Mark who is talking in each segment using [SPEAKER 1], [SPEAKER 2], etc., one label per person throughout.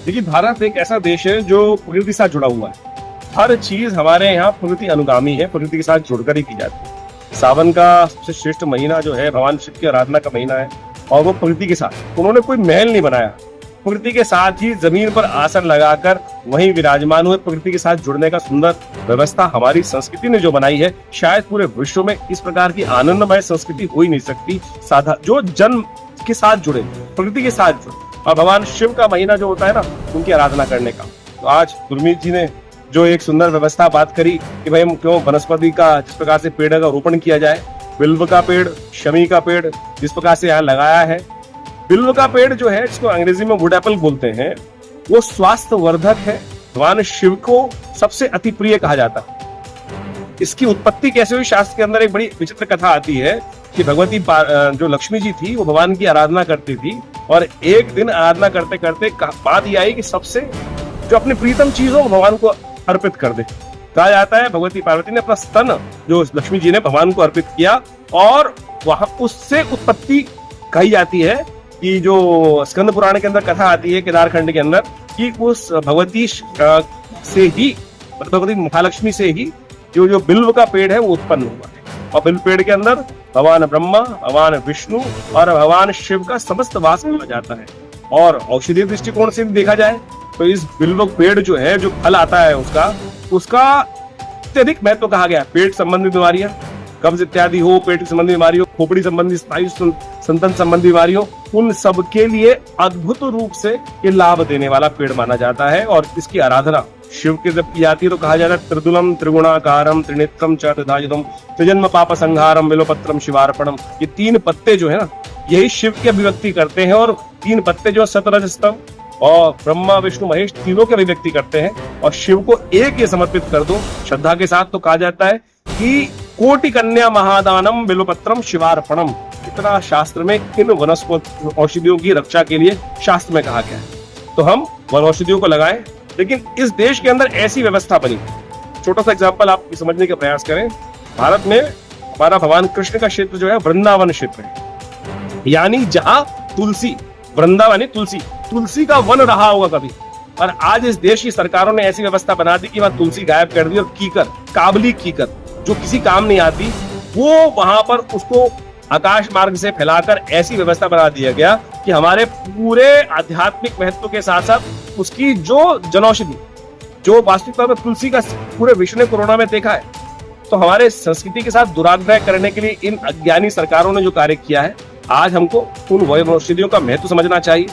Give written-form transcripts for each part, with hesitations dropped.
[SPEAKER 1] देखिए, भारत एक ऐसा देश है जो प्रकृति के साथ जुड़ा हुआ है। हर चीज हमारे यहाँ प्रकृति अनुगामी है, प्रकृति के साथ जुड़कर ही की जाती है। सावन का सबसे श्रेष्ठ महीना जो है भगवान शिव की आराधना का महीना है, और वो प्रकृति के साथ। उन्होंने कोई महल नहीं बनाया, प्रकृति के साथ ही जमीन पर आसन लगाकर वहीं विराजमान हुए। प्रकृति के साथ जुड़ने का सुंदर व्यवस्था हमारी संस्कृति ने जो बनाई है, शायद पूरे विश्व में इस प्रकार की आनंदमय संस्कृति हो ही नहीं सकती। साधा जो जन्म के साथ जुड़े, प्रकृति के साथ जुड़े, और भगवान शिव का महीना जो होता है ना, उनकी आराधना करने का। तो आज गुरमीत जी ने जो एक सुंदर व्यवस्था बात करी कि भाई हम क्यों वनस्पति का जिस प्रकार से पेड़ का रोपण किया जाए, बिल्व का पेड़, शमी का पेड़ जिस प्रकार से यहाँ लगाया है। बिल्व का पेड़ जो है, जिसको अंग्रेजी में वुड एप्पल बोलते हैं, वो स्वास्थ्य वर्धक है। भगवान शिव को सबसे अति प्रिय कहा जाता है। इसकी उत्पत्ति कैसे हुई, शास्त्र के अंदर एक बड़ी विचित्र कथा आती है कि भगवती जो लक्ष्मी जी थी, वो भगवान की आराधना करती थी, और एक दिन आराधना करते करते बात ये आई कि सबसे जो अपनी प्रीतम चीज हो भगवान को अर्पित कर दे। कहा जाता है भगवती पार्वती ने अपना स्तन जो लक्ष्मी जी ने भगवान को अर्पित किया, और वहां उससे उत्पत्ति कही जाती है कि जो स्कंद पुराण के अंदर कथा आती है केदारखंड के अंदर, कि उस भगवती से ही, भगवती महालक्ष्मी से ही जो बिल्व का पेड़ है वो उत्पन्न हुआ है। और बिल्व पेड़ के अंदर भगवान ब्रह्मा, भगवान विष्णु और भगवान शिव का समस्त वास माना जाता है। और औषधीय दृष्टिकोण से भी देखा जाए तो इस बिल्व पेड़ जो है, जो फल आता है उसका अत्यधिक महत्व कहा गया है। पेट संबंधी बीमारियां, कब्ज इत्यादि हो, पेट संबंधी बीमारी हो, खोपड़ी संबंधी, स्नायु संतन संबंधी बीमारी हो, उन सब के लिए अद्भुत रूप से ये लाभ देने वाला पेड़ माना जाता है। और इसकी आराधना शिव के जब की जाती है तो कहा जाता है त्रिदुलम त्रिगुणाकारम त्रिनेत्रम च त्रिधायुधम त्रिजन्म पाप संहारम बिल्वपत्रम शिवार्पणम। ये तीन पत्ते जो है ना, यही शिव की अभिव्यक्ति करते हैं। और तीन पत्ते जो सतरजस्तम और ब्रह्मा विष्णु महेश तीनों की अभिव्यक्ति करते हैं। और शिव को एक ये समर्पित कर दो श्रद्धा के साथ, तो कहा जाता है कि कोटि कन्या महादानम बिल्वपत्रम शिवार्पणम। इतना शास्त्र में इन वनस्पति औषधियों की रक्षा के लिए शास्त्र में कहा गया है। तो हम वन औषधियों को लगाएं, लेकिन इस देश के अंदर ऐसी व्यवस्था बनी। छोटा सा एग्जाम्पल आप समझने का प्रयास करें। भारत में हमारा भगवान कृष्ण का क्षेत्र जो है वृंदावन क्षेत्र है, यानी जहां तुलसी, वृंदावन तुलसी का वन रहा होगा कभी। और आज इस देश की सरकारों ने ऐसी व्यवस्था बना दी कि वहां तुलसी गायब कर दी, और कीकर, काबली कीकर जो किसी काम नहीं आती, वो वहां पर उसको आकाश मार्ग से फैलाकर ऐसी व्यवस्था बना दिया गया कि हमारे पूरे आध्यात्मिक महत्व के साथ साथ उसकी जो जनौषधि, जो वास्तविकता में तुलसी का पूरे विश्व ने कोरोना में देखा है। तो हमारे संस्कृति के साथ दुराग्रह करने के लिए इन अज्ञानी सरकारों ने जो कार्य किया है, आज हमको उन वनौषधियों का महत्व समझना चाहिए।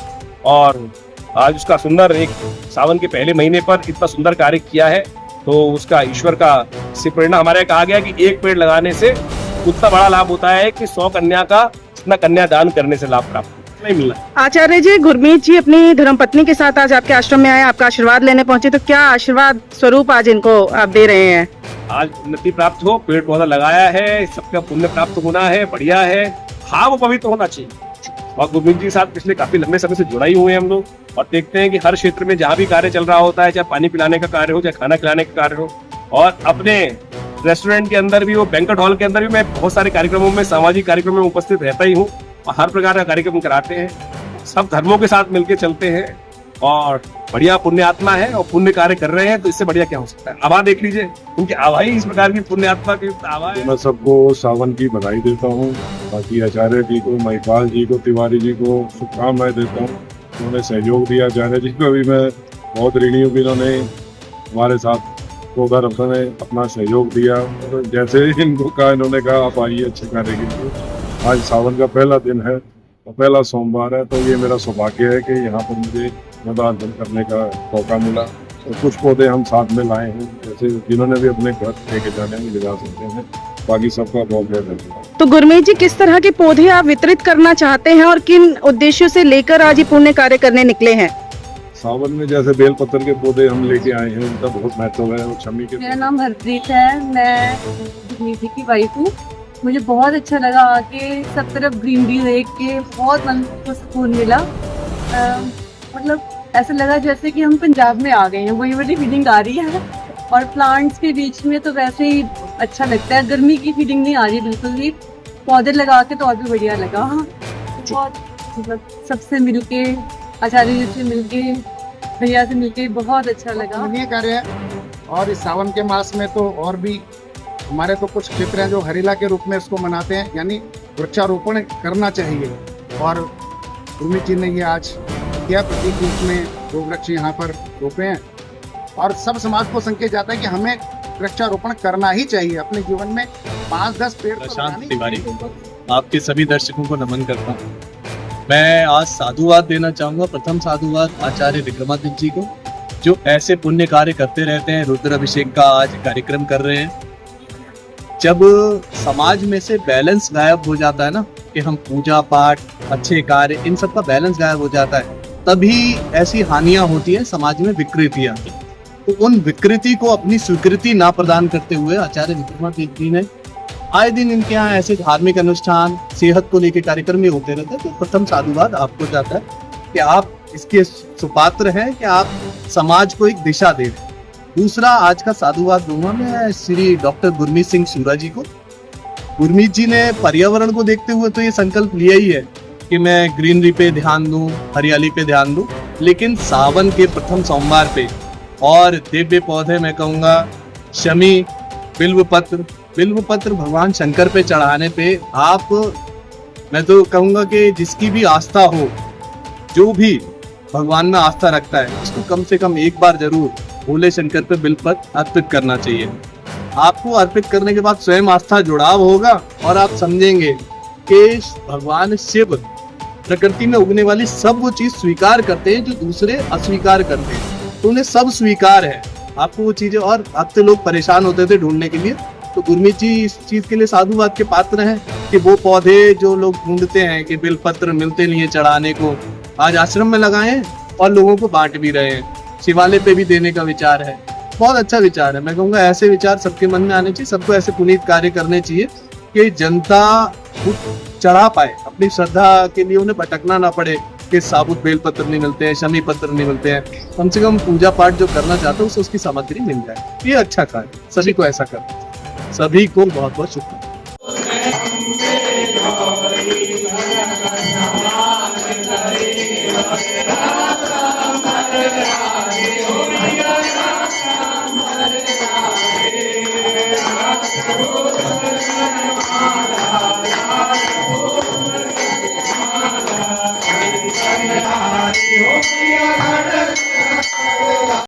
[SPEAKER 1] और आज उसका सुंदर एक सावन के पहले महीने पर इतना सुंदर कार्य किया है, तो उसका ईश्वर का से प्रेरणा हमारे कहा गया कि एक पेड़ लगाने से उतना बड़ा लाभ होता है कि 100 कन्या का जितना कन्या दान करने से लाभ प्राप्त नहीं मिला।
[SPEAKER 2] आचार्य जी, गुरमीत जी अपनी धर्मपत्नी के साथ आज आपके आश्रम में आए, आपका आशीर्वाद लेने पहुंचे, तो क्या आशीर्वाद स्वरूप आज इनको आप दे रहे हैं?
[SPEAKER 1] आज उन्नति प्राप्त हो, पेड़ पौधा लगाया है, सबका पुण्य प्राप्त होना है, बढ़िया है, भाव पवित्र होना चाहिए। और गुरमीत जी के साथ पिछले काफी लंबे समय से जुड़ा ही हुए हैं हम लोग, और देखते हैं कि हर क्षेत्र में जहाँ भी कार्य चल रहा होता है, चाहे पानी पिलाने का कार्य हो, चाहे खाना खिलाने का कार्य हो, और अपने रेस्टोरेंट के अंदर भी हो, बैंक्वेट हॉल के अंदर भी मैं बहुत सारे कार्यक्रमों में, सामाजिक कार्यक्रमों में उपस्थित रहता ही हूँ, और हर प्रकार का कार्यक्रम कराते हैं। सब धर्मों के साथ मिलकर चलते हैं, और बढ़िया पुण्य आत्मा है और पुण्य कार्य कर रहे हैं, तो इससे बढ़िया क्या हो सकता है। आभा देख लीजिए, उनकी आभा ही इस प्रकार की पुण्य आत्मा की आभा है।
[SPEAKER 3] मैं सबको सावन की बधाई देता हूँ। बाकी आचार्य जी को, महिपाल जी को, तिवारी जी को शुभकामनाएं देता हूँ। उन्होंने सहयोग दिया। आचार्य जी को भी मैं बहुत ऋणी हूँ, इन्होंने हमारे साथ पौधा रोपण में अपना सहयोग दिया। और जैसे इनको कहा, इन्होंने कहा आप आइए अच्छे कार्य के लिए। आज सावन का पहला दिन है और पहला सोमवार है, तो ये मेरा सौभाग्य है कि यहाँ पर मुझे पौधारोपण करने का मौका मिला। तो कुछ पौधे हम साथ में लाए हैं, जैसे जिन्होंने भी अपने घर लेके जाने में लगा सकते हैं। बाकी सबका बहुत बहुत धन्यवाद।
[SPEAKER 2] तो गुरमीत जी, किस तरह के पौधे आप वितरित करना चाहते हैं और किन उद्देश्यों से लेकर आज ये पुण्य कार्य करने निकले हैं?
[SPEAKER 3] सावन में जैसे बेलपत्र के पौधे हम लेके आए हैं, उनका बहुत महत्व है। और शमी के,
[SPEAKER 4] मेरा नाम हरप्रीत है, मैं गुरमीत जी की वाइफ हूँ। मुझे बहुत अच्छा लगा आके, सब तरफ ग्रीनरी देख के बहुत मन को सुकून मिला। मतलब ऐसा लगा जैसे कि हम पंजाब में आ गए हैं, वही वाली फीलिंग आ रही है। और प्लांट्स के बीच में तो वैसे ही अच्छा लगता है, गर्मी की फीलिंग नहीं आ रही बिल्कुल भी। पौधे लगा के तो और भी बढ़िया लगा। बहुत मतलब सबसे मिलके, आचार्य जी से मिलके भैया से मिलके बहुत अच्छा लगा।
[SPEAKER 5] सराहनीय कार्य है। और इस सावन के मास में तो और भी हमारे तो कुछ क्षेत्र हैं जो हरिला के रूप में इसको मनाते हैं, यानी वृक्षारोपण करना चाहिए। और गुरमीत जी ने ये आज किया, प्रतीक रूप में 2 वृक्ष यहाँ पर रोपे हैं। और सब समाज को संकेत जाता है कि हमें वृक्षारोपण करना ही चाहिए अपने जीवन में। 5-10 पेड़ तो
[SPEAKER 6] प्रशांत
[SPEAKER 5] लगाने ही
[SPEAKER 6] तिवारी
[SPEAKER 5] चाहिए।
[SPEAKER 6] आपके सभी दर्शकों को नमन करता हूँ। मैं आज साधुवाद देना चाहूंगा। प्रथम साधुवाद आचार्य विक्रमादित्य जी को, जो ऐसे पुण्य कार्य करते रहते हैं। रुद्र अभिषेक का आज कार्यक्रम कर रहे हैं। जब समाज में से बैलेंस गायब हो जाता है ना, कि हम पूजा पाठ, अच्छे कार्य, इन सब का बैलेंस गायब हो जाता है, तभी ऐसी हानियां होती है, समाज में विकृतियां। तो उन विकृति को अपनी स्वीकृति ना प्रदान करते हुए आचार्य विक्रमादित्य जी ने आए दिन इनके यहाँ ऐसे धार्मिक अनुष्ठान, सेहत को लेकर कार्यक्रम में होते रहते हैं। तो प्रथम साधुवाद आपको जाता है कि आप इसके सुपात्र हैं, कि आप समाज को एक दिशा दे। दूसरा आज का साधुवाद दूंगा मैं श्री डॉक्टर गुरमीत सिंह सूरा जी को। गुरमीत जी ने पर्यावरण को देखते हुए तो ये संकल्प लिया ही है कि मैं ग्रीनरी पे ध्यान दूं, हरियाली पे ध्यान दूं। लेकिन सावन के प्रथम सोमवार पे और दिव्य पौधे, मैं कहूँगा शमी, बिल्व पत्र भगवान शंकर पे चढ़ाने पे आप, मैं तो कहूँगा कि जिसकी भी आस्था हो, जो भी भगवान में आस्था रखता है, उसको कम से कम एक बार जरूर भोले शंकर पे बिल्वपत्र अर्पित करना चाहिए। आपको अर्पित करने के बाद स्वयं आस्था जुड़ाव होगा और आप समझेंगे कि भगवान शिव प्रकृति में उगने वाली सब वो चीज स्वीकार करते हैं जो दूसरे अस्वीकार करते हैं। तो उन्हें सब स्वीकार है, आपको वो चीजें। और अब तो लोग परेशान होते थे ढूंढने के लिए, तो गुरमीत जी इस चीज के लिए साधुवाद के पात्र हैं कि वो पौधे जो लोग ढूंढते हैं कि बिलपत्र मिलते नहीं है चढ़ाने को, आज आश्रम में लगाए हैं और लोगों को बांट भी रहे हैं। शिवालय पे भी देने का विचार है, बहुत अच्छा विचार है। मैं कहूँगा ऐसे विचार सबके मन में आने चाहिए। सबको ऐसे पुनीत कार्य करने चाहिए कि जनता चढ़ा पाए, अपनी श्रद्धा के लिए उन्हें भटकना ना पड़े कि साबुत बेलपत्र नहीं मिलते हैं, शमी पत्र नहीं मिलते हैं। कम से कम पूजा पाठ जो करना चाहते हो उसे उसकी सामग्री मिल जाए। ये अच्छा कार्य, सभी को ऐसा कर। सभी को बहुत बहुत शुभकामनाएं।
[SPEAKER 7] हरि हरि